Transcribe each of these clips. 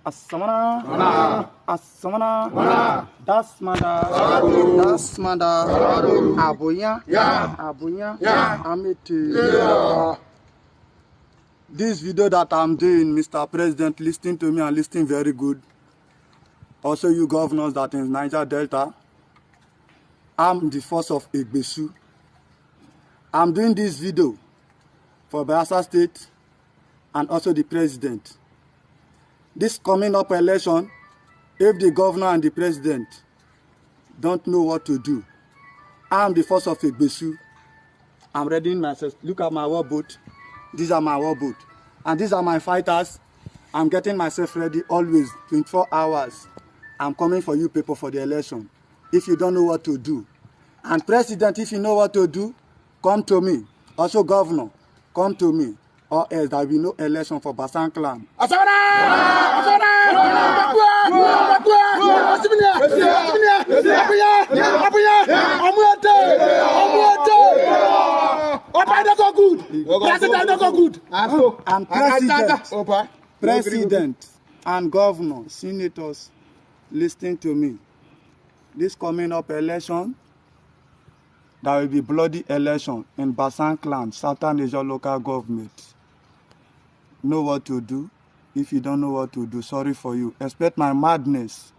Asamana, Asamana, das manda, Abuya, Abuya, Amity. This video that I'm doing, Mr. President, listening to me and listening very good. Also, you governors that in Niger Delta, I'm the force of Igbesu. I'm doing this video for Biafra State and also the president. This coming up election, if the governor and the president don't know what to do, I'm the force of Igbesu. I'm readying myself. Look at my war boat. These are my war boat. And these are my fighters. I'm getting myself ready always, 24 hours. I'm coming for you people for the election. If you don't know what to do. And president, if you know what to do, come to me. Also governor, come to me. Or else there will be no election for Basan clan. And president and governor, senators, listening to me. This coming up election, there will be bloody election in Basan clan, Southern Asia local government. Know what to do. If you don't know what to do, sorry for you. Expect my madness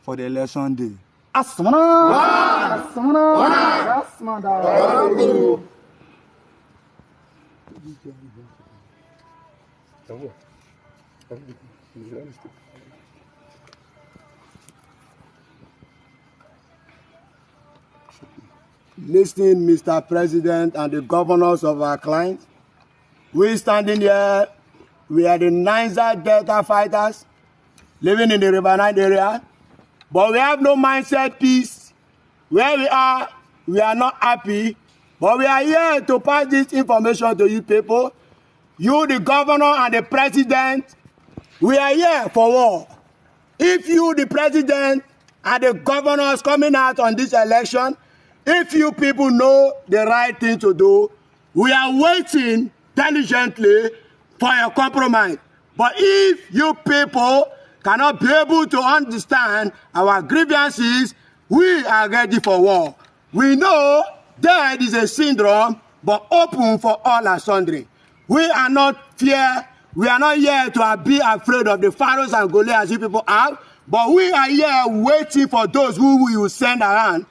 for the election day. Asmana! Asmana! Asmana! Listening, Mr. President and the governors of our clients, we standing here, we are the Niger Delta fighters living in the River Nile area, but we have no mindset peace. Where we are not happy, but we are here to pass this information to you people. You, the governor and the president, we are here for war. If you, the president and the governors coming out on this election, if you people know the right thing to do, we are waiting diligently for a compromise. But if you people cannot be able to understand our grievances, we are ready for war. We know death is a syndrome, but open for all and sundry. We are not fear. We are not here to be afraid of the Pharaohs and Goliaths you people have, but we are here waiting for those who we will send around